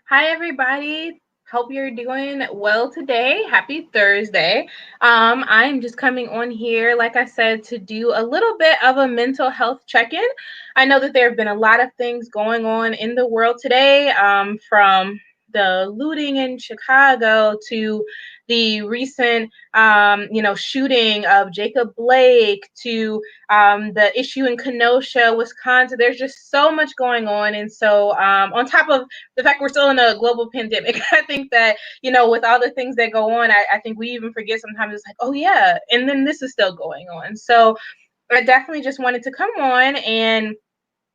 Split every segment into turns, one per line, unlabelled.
Hi, everybody. Hope you're doing well today. Happy Thursday. I'm just coming on here, like I said, to do a little bit of a mental health check in. I know that there have been a lot of things going on in the world today, from the looting in Chicago to the recent, shooting of Jacob Blake to the issue in Kenosha, Wisconsin. There's just so much going on. And so, on top of the fact we're still in a global pandemic, I think that, with all the things that go on, I think we even forget sometimes it's like, oh, yeah, and then this is still going on. So I definitely just wanted to come on and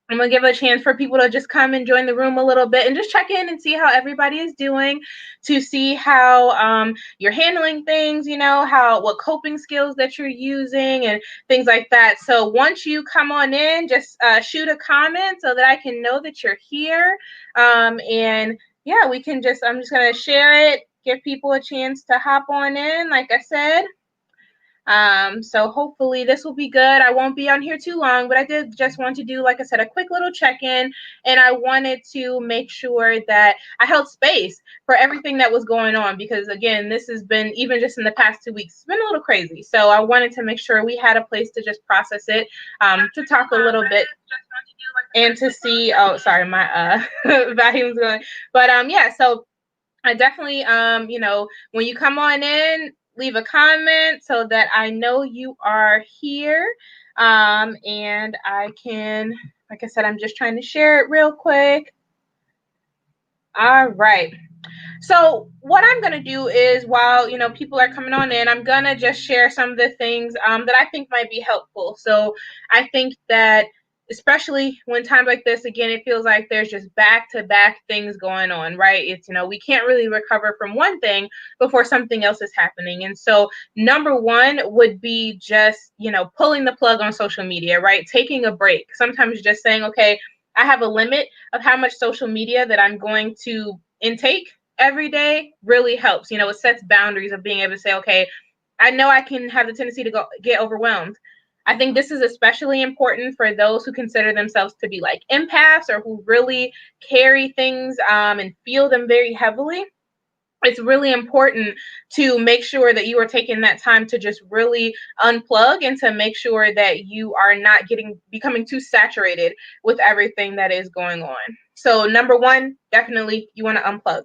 I'm gonna give a chance for people to just come and join the room a little bit and just check in and see how everybody is doing, to see how you're handling things, how what coping skills that you're using and things like that. So once you come on in, just shoot a comment so that I can know that you're here. And yeah, we can just I'm just gonna share it, give people a chance to hop on in, like I said. So hopefully this will be good. I won't be on here too long, but I did just want to do, like I said, a quick little check-in, and I wanted to make sure that I held space for everything that was going on, because again, this has been, even just in the past 2 weeks, it's been a little crazy. So I wanted to make sure we had a place to just process it, to talk a little bit and to see, oh, sorry, my volume's going. But yeah, so I definitely, when you come on in, leave a comment so that I know you are here. And I can, like I said, I'm just trying to share it real quick. All right. So what I'm going to do is, while, people are coming on in, I'm going to just share some of the things that I think might be helpful. So I think that, especially when times like this, again, it feels like there's just back to back things going on, right? It's, we can't really recover from one thing before something else is happening. And so number one would be just, pulling the plug on social media, right? Taking a break. Sometimes just saying, okay, I have a limit of how much social media that I'm going to intake every day really helps. It sets boundaries of being able to say, okay, I know I can have the tendency to get overwhelmed. I think this is especially important for those who consider themselves to be like empaths, or who really carry things and feel them very heavily. It's really important to make sure that you are taking that time to just really unplug, and to make sure that you are not becoming too saturated with everything that is going on. So number one, definitely you want to unplug.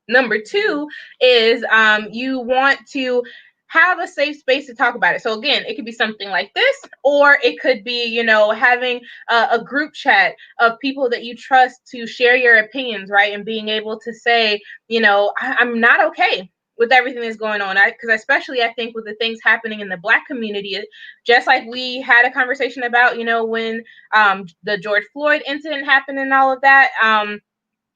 Number two is, you want to have a safe space to talk about it. So again, it could be something like this, or it could be, having a group chat of people that you trust to share your opinions, right? And being able to say, I'm not okay with everything that's going on. Because especially I think with the things happening in the Black community, just like we had a conversation about, when the George Floyd incident happened and all of that.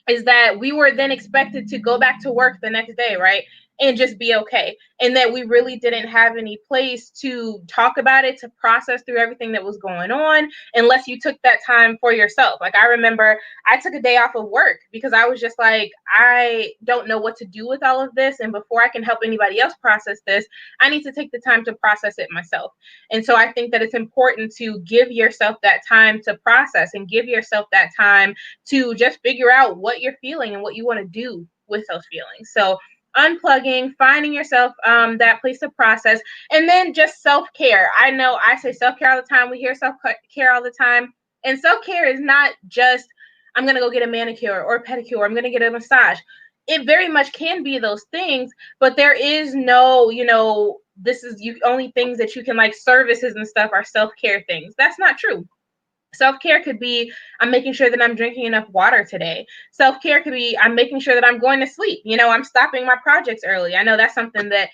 Is that we were then expected to go back to work the next day, right? And just be okay. And that we really didn't have any place to talk about it, to process through everything that was going on, unless you took that time for yourself. Like, I remember I took a day off of work because I was just like, I don't know what to do with all of this. And before I can help anybody else process this, I need to take the time to process it myself. And so I think that it's important to give yourself that time to process, and give yourself that time to just figure out what you're feeling and what you want to do with those feelings. So unplugging, finding yourself that place to process, and then just self-care. I know I say self-care all the time. We hear self-care all the time. And self-care is not just, I'm going to go get a manicure or a pedicure, I'm going to get a massage. It very much can be those things, but there is no, this is you only things that you can, like services and stuff are self-care things. That's not true. Self-care could be, I'm making sure that I'm drinking enough water today. Self-care could be, I'm making sure that I'm going to sleep. I'm stopping my projects early. I know that's something that,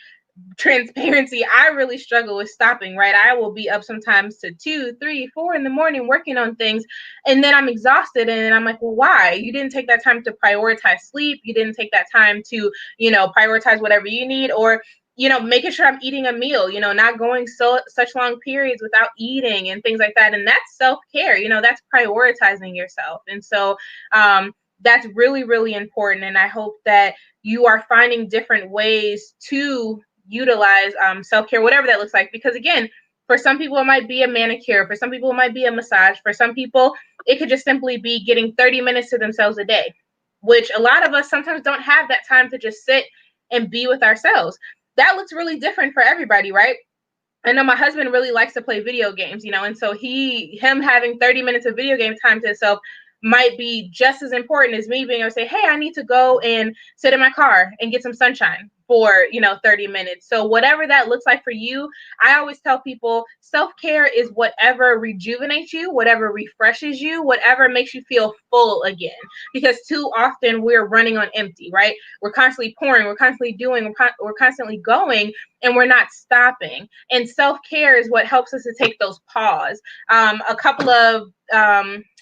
transparency, I really struggle with stopping, right? I will be up sometimes to 2, 3, 4 in the morning working on things, and then I'm exhausted, and I'm like, well, why? You didn't take that time to prioritize sleep. You didn't take that time to, prioritize whatever you need, or making sure I'm eating a meal, not going such long periods without eating and things like that. And that's self-care, that's prioritizing yourself. And so that's really, really important. And I hope that you are finding different ways to utilize self-care, whatever that looks like. Because again, for some people, it might be a manicure. For some people, it might be a massage. For some people, it could just simply be getting 30 minutes to themselves a day. which a lot of us sometimes don't have that time to just sit and be with ourselves. That looks really different for everybody, right? I know my husband really likes to play video games, and so him having 30 minutes of video game time to himself might be just as important as me being able to say, hey, I need to go and sit in my car and get some sunshine for 30 minutes. So whatever that looks like for you, I always tell people self-care is whatever rejuvenates you, whatever refreshes you, whatever makes you feel full again, because too often we're running on empty, right? We're constantly pouring, we're constantly doing, we're constantly going, and we're not stopping. And self-care is what helps us to take those pause. A couple of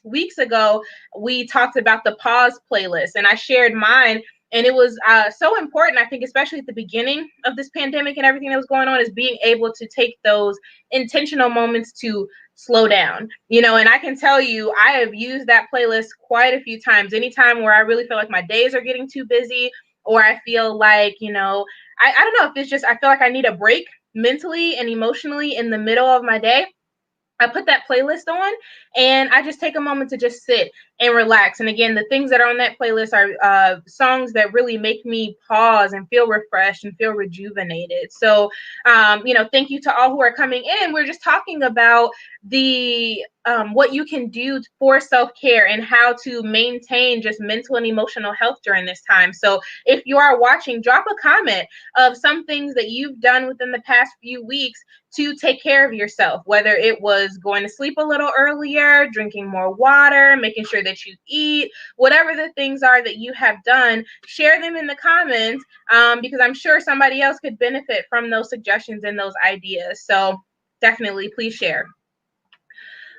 weeks ago, we talked about the pause playlist, and I shared mine. And it was so important, I think, especially at the beginning of this pandemic and everything that was going on, is being able to take those intentional moments to slow down. And I can tell you, I have used that playlist quite a few times. Anytime where I really feel like my days are getting too busy, or I feel like, I don't know if it's just, I feel like I need a break mentally and emotionally in the middle of my day. I put that playlist on and I just take a moment to just sit and relax. And again, the things that are on that playlist are songs that really make me pause and feel refreshed and feel rejuvenated. So, thank you to all who are coming in. We're just talking about the what you can do for self-care and how to maintain just mental and emotional health during this time. So if you are watching, drop a comment of some things that you've done within the past few weeks to take care of yourself, whether it was going to sleep a little earlier, drinking more water, making sure that you eat, whatever the things are that you have done, share them in the comments, because I'm sure somebody else could benefit from those suggestions and those ideas. So definitely please share.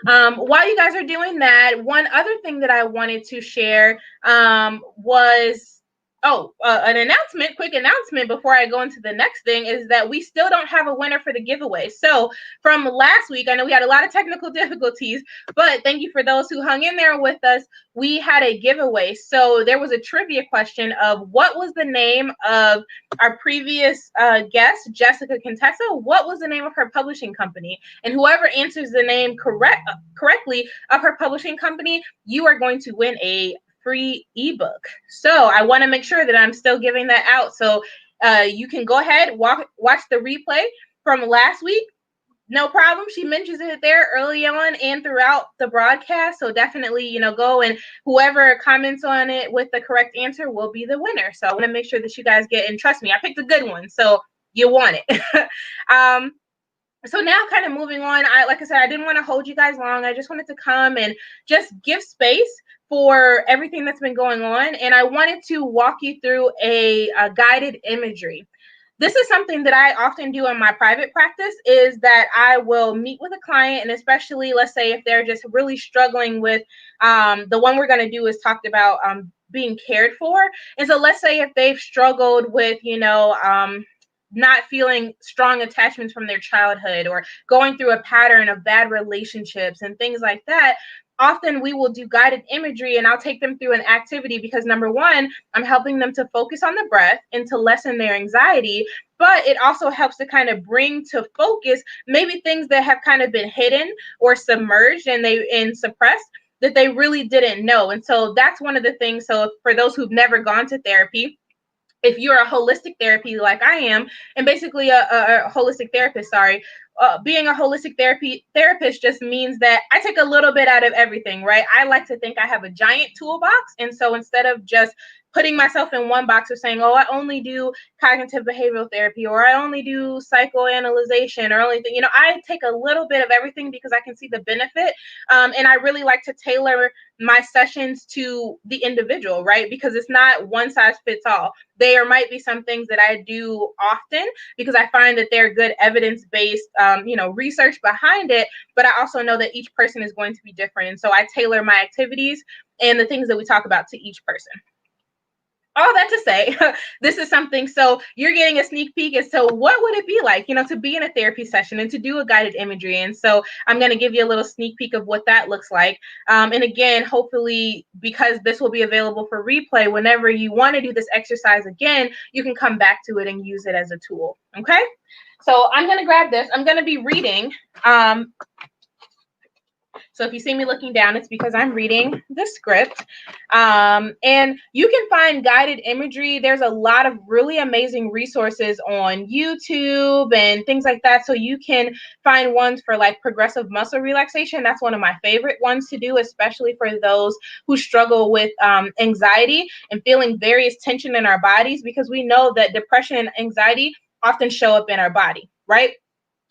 While you guys are doing that, one other thing that I wanted to share was an quick announcement before I go into the next thing, is that we still don't have a winner for the giveaway. So from last week, I know we had a lot of technical difficulties, but thank you for those who hung in there with us. We had a giveaway. So there was a trivia question of what was the name of our previous guest, Jessica Contessa. What was the name of her publishing company? And whoever answers the name correctly of her publishing company, you are going to win a free ebook. So I want to make sure that I'm still giving that out. So you can go ahead, watch the replay from last week. No problem. She mentions it there early on and throughout the broadcast. So definitely, go, and whoever comments on it with the correct answer will be the winner. So I want to make sure that you guys get, and trust me, I picked a good one. So you want it. So now kind of moving on, like I said, I didn't want to hold you guys long. I just wanted to come and just give space for everything that's been going on. And I wanted to walk you through a guided imagery. This is something that I often do in my private practice, is that I will meet with a client, and especially, let's say, if they're just really struggling with, the one we're going to do is talked about being cared for. And so let's say if they've struggled with, not feeling strong attachments from their childhood, or going through a pattern of bad relationships and things like that, often we will do guided imagery, and I'll take them through an activity because, number one, I'm helping them to focus on the breath and to lessen their anxiety, but it also helps to kind of bring to focus maybe things that have kind of been hidden or submerged and suppressed that they really didn't know. And so that's one of the things. So for those who've never gone to therapy, if you're a holistic therapy like I am, and basically a holistic therapist, being a holistic therapist just means that I take a little bit out of everything, right? I like to think I have a giant toolbox. And so instead of just putting myself in one box of saying, oh, I only do cognitive behavioral therapy, or I only do psychoanalyzation, or only, I take a little bit of everything because I can see the benefit. And I really like to tailor my sessions to the individual, right? Because it's not one size fits all. There might be some things that I do often because I find that they're good evidence-based, research behind it, but I also know that each person is going to be different. And so I tailor my activities and the things that we talk about to each person. All that to say, this is something, so you're getting a sneak peek as to what would it be like, to be in a therapy session and to do a guided imagery. And so I'm going to give you a little sneak peek of what that looks like. And again, hopefully, because this will be available for replay, whenever you want to do this exercise again, you can come back to it and use it as a tool. Okay. So I'm going to grab this. I'm going to be reading So if you see me looking down, it's because I'm reading the script. And you can find guided imagery. There's a lot of really amazing resources on YouTube and things like that. So you can find ones for like progressive muscle relaxation. That's one of my favorite ones to do, especially for those who struggle with anxiety and feeling various tension in our bodies, because we know that depression and anxiety often show up in our body, right?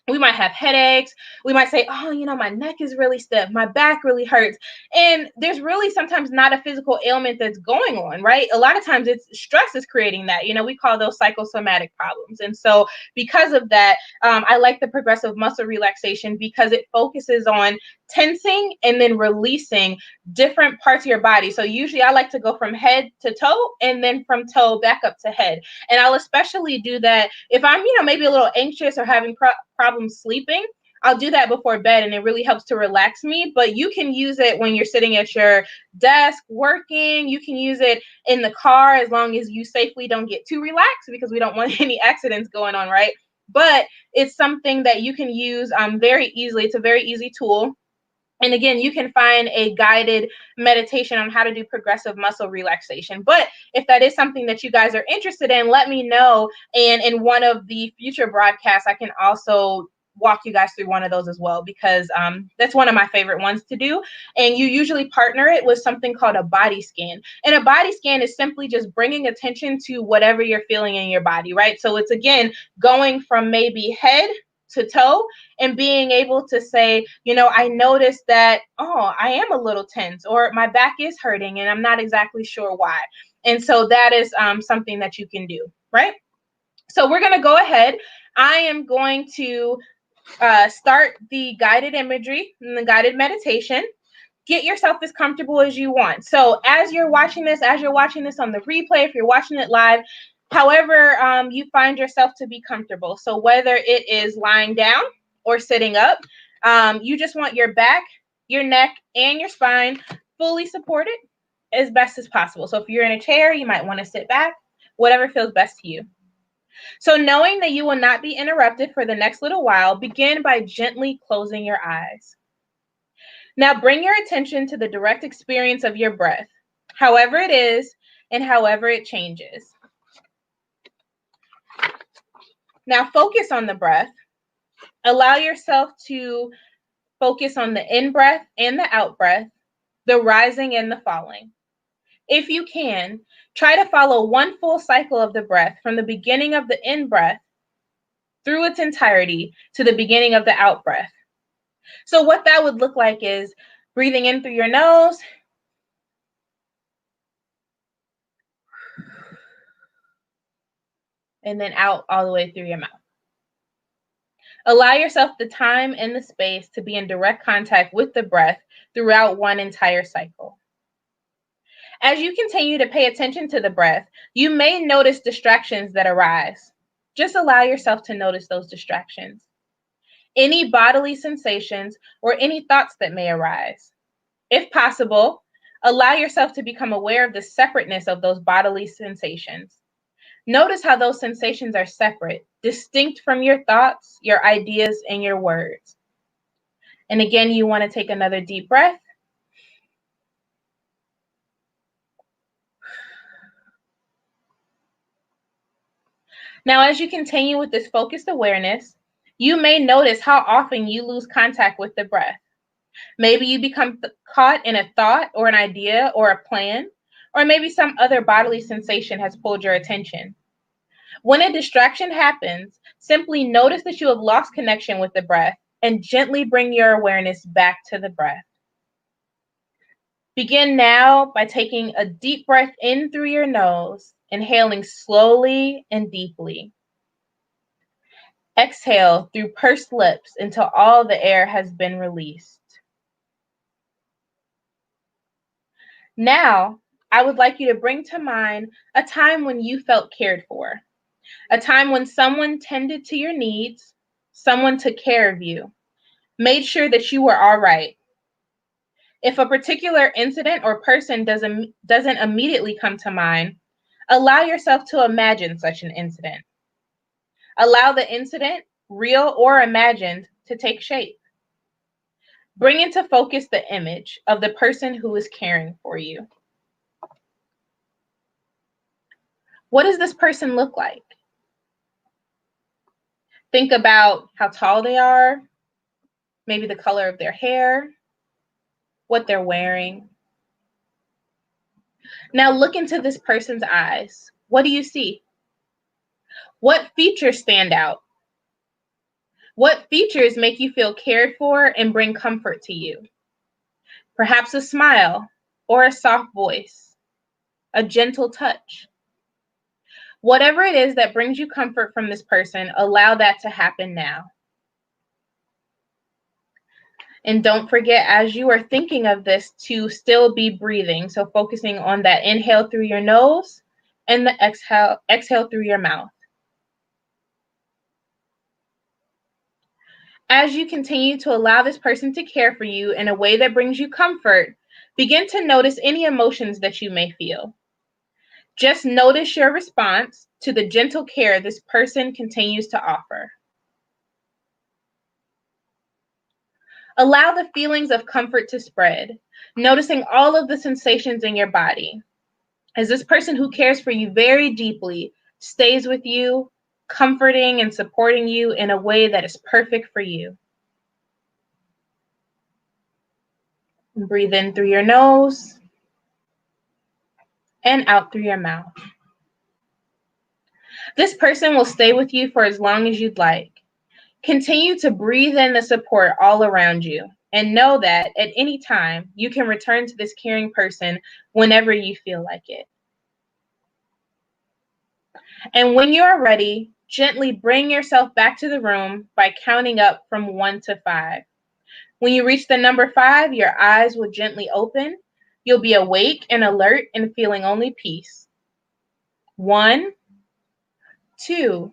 We might have headaches. We might say, oh, my neck is really stiff. My back really hurts. And there's really sometimes not a physical ailment that's going on, right? A lot of times it's stress is creating that. We call those psychosomatic problems. And so because of that, I like the progressive muscle relaxation because it focuses on tensing and then releasing different parts of your body. So usually I like to go from head to toe and then from toe back up to head. And I'll especially do that if I'm, maybe a little anxious or having problems sleeping. I'll do that before bed and it really helps to relax me. But you can use it when you're sitting at your desk working. You can use it in the car as long as you safely don't get too relaxed, because we don't want any accidents going on, right? But it's something that you can use very easily. It's a very easy tool. And again, you can find a guided meditation on how to do progressive muscle relaxation. But if that is something that you guys are interested in, let me know. And in one of the future broadcasts, I can also walk you guys through one of those as well, because that's one of my favorite ones to do. And you usually partner it with something called a body scan. And a body scan is simply just bringing attention to whatever you're feeling in your body, right? So it's, again, going from maybe head to toe and being able to say, I noticed that, oh, I am a little tense, or my back is hurting and I'm not exactly sure why. And so that is something that you can do, right? So we're going to go ahead. I am going to start the guided imagery and the guided meditation. Get yourself as comfortable as you want. So as you're watching this on the replay, if you're watching it live, however you find yourself to be comfortable. So whether it is lying down or sitting up, you just want your back, your neck, and your spine fully supported as best as possible. So if you're in a chair, you might want to sit back, whatever feels best to you. So knowing that you will not be interrupted for the next little while, begin by gently closing your eyes. Now bring your attention to the direct experience of your breath, however it is and however it changes. Now focus on the breath. Allow yourself to focus on the in-breath and the out-breath, the rising and the falling. If you can, try to follow one full cycle of the breath from the beginning of the in-breath through its entirety to the beginning of the out-breath. So what that would look like is breathing in through your nose, and then out all the way through your mouth. Allow yourself the time and the space to be in direct contact with the breath throughout one entire cycle. As you continue to pay attention to the breath, you may notice distractions that arise. Just allow yourself to notice those distractions. Any bodily sensations or any thoughts that may arise. If possible, allow yourself to become aware of the separateness of those bodily sensations. Notice how those sensations are separate, distinct from your thoughts, your ideas, and your words. And again, you want to take another deep breath. Now, as you continue with this focused awareness, you may notice how often you lose contact with the breath. Maybe you become caught in a thought or an idea or a plan, or maybe some other bodily sensation has pulled your attention. When a distraction happens, simply notice that you have lost connection with the breath and gently bring your awareness back to the breath. Begin now by taking a deep breath in through your nose, inhaling slowly and deeply. Exhale through pursed lips until all the air has been released. Now, I would like you to bring to mind a time when you felt cared for, a time when someone tended to your needs, someone took care of you, made sure that you were all right. If a particular incident or person doesn't immediately come to mind, allow yourself to imagine such an incident. Allow the incident, real or imagined, to take shape. Bring into focus the image of the person who is caring for you. What does this person look like? Think about how tall they are, maybe the color of their hair, what they're wearing. Now look into this person's eyes. What do you see? What features stand out? What features make you feel cared for and bring comfort to you? Perhaps a smile or a soft voice, a gentle touch. Whatever it is that brings you comfort from this person, allow that to happen now. And don't forget, as you are thinking of this, to still be breathing. So focusing on that inhale through your nose and the exhale through your mouth. As you continue to allow this person to care for you in a way that brings you comfort, begin to notice any emotions that you may feel. Just notice your response to the gentle care this person continues to offer. Allow the feelings of comfort to spread, noticing all of the sensations in your body. As this person who cares for you very deeply stays with you, comforting and supporting you in a way that is perfect for you. Breathe in through your nose and out through your mouth. This person will stay with you for as long as you'd like. Continue to breathe in the support all around you and know that at any time you can return to this caring person whenever you feel like it. And when you are ready, gently bring yourself back to the room by counting up from 1 to 5. When you reach the number 5, your eyes will gently open. You'll be awake and alert and feeling only peace. 1, 2,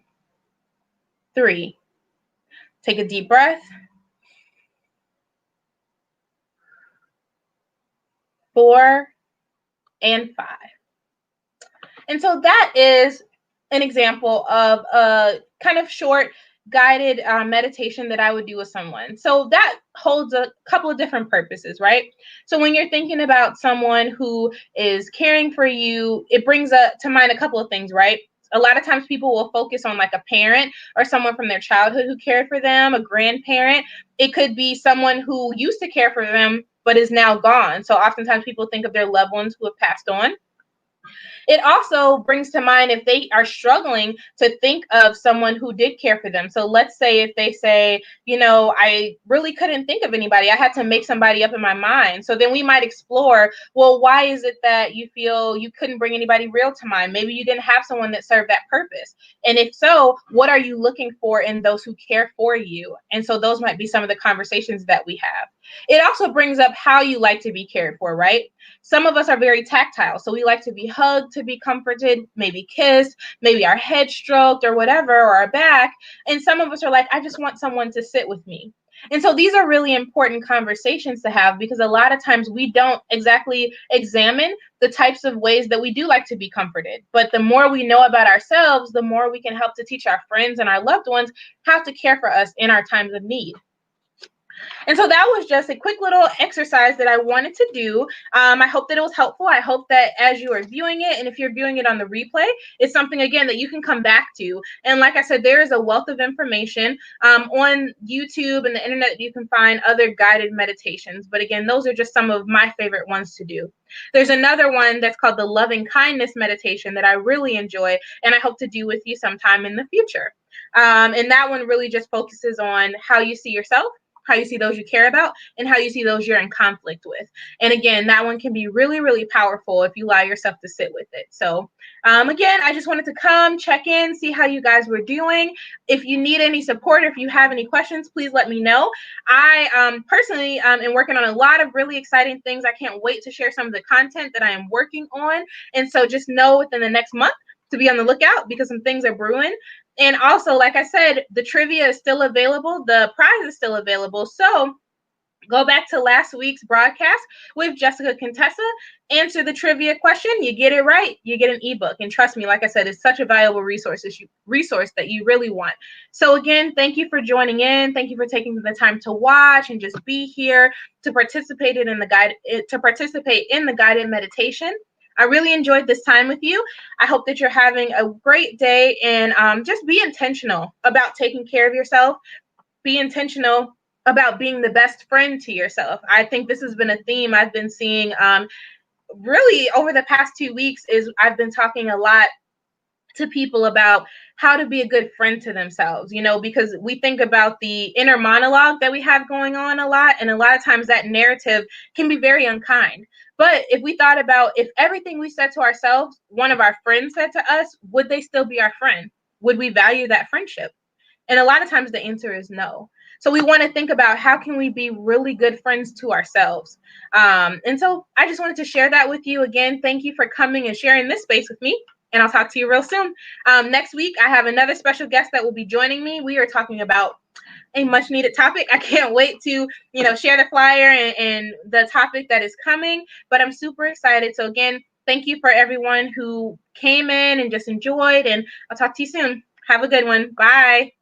3. Take a deep breath. 4 and 5. And so that is an example of a kind of short guided meditation that I would do with someone. So that holds a couple of different purposes, right? So when you're thinking about someone who is caring for you, it brings to mind a couple of things, right? A lot of times people will focus on like a parent or someone from their childhood who cared for them, a grandparent. It could be someone who used to care for them but is now gone. So oftentimes people think of their loved ones who have passed on. It also brings to mind if they are struggling to think of someone who did care for them. So let's say if they say, I really couldn't think of anybody. I had to make somebody up in my mind. So then we might explore, well, why is it that you feel you couldn't bring anybody real to mind? Maybe you didn't have someone that served that purpose. And if so, what are you looking for in those who care for you? And so those might be some of the conversations that we have. It also brings up how you like to be cared for, right? Some of us are very tactile. So we like to be hugged, to be comforted, maybe kissed, maybe our head stroked or whatever, or our back. And some of us are like, I just want someone to sit with me. And so these are really important conversations to have because a lot of times we don't exactly examine the types of ways that we do like to be comforted. But the more we know about ourselves, the more we can help to teach our friends and our loved ones how to care for us in our times of need. And so that was just a quick little exercise that I wanted to do. I hope that it was helpful. I hope that as you are viewing it, and if you're viewing it on the replay, it's something, again, that you can come back to. And like I said, there is a wealth of information on YouTube and the internet that you can find other guided meditations. But again, those are just some of my favorite ones to do. There's another one that's called the loving kindness meditation that I really enjoy, and I hope to do with you sometime in the future. And that one really just focuses on how you see yourself, how you see those you care about, and how you see those you're in conflict with. And again, that one can be really, really powerful if you allow yourself to sit with it. So again, I just wanted to come check in, see how you guys were doing. If you need any support, or if you have any questions, please let me know. I personally am working on a lot of really exciting things. I can't wait to share some of the content that I am working on. And so just know within the next month to be on the lookout because some things are brewing. And also, like I said, the trivia is still available. The prize is still available. So Go back to last week's broadcast with Jessica Contessa. Answer the trivia question. You get it right, you get an ebook. And trust me, like I said, it's such a valuable resource that you really want. So again, thank you for joining in. Thank you for taking the time to watch and just be here to participate in the guided meditation. I really enjoyed this time with you. I hope that you're having a great day, and just be intentional about taking care of yourself. Be intentional about being the best friend to yourself. I think this has been a theme I've been seeing really over the past 2 weeks. Is I've been talking a lot to people about how to be a good friend to themselves, because we think about the inner monologue that we have going on a lot, and a lot of times that narrative can be very unkind. But if we thought about if everything we said to ourselves, one of our friends said to us, would they still be our friend? Would we value that friendship? And a lot of times the answer is no. So we want to think about how can we be really good friends to ourselves. And so I just wanted to share that with you. Again, thank you for coming and sharing this space with me. And I'll talk to you real soon. Next week, I have another special guest that will be joining me. We are talking about a much needed topic. I can't wait to, share the flyer and the topic that is coming. But I'm super excited. So again, thank you for everyone who came in and just enjoyed. And I'll talk to you soon. Have a good one. Bye.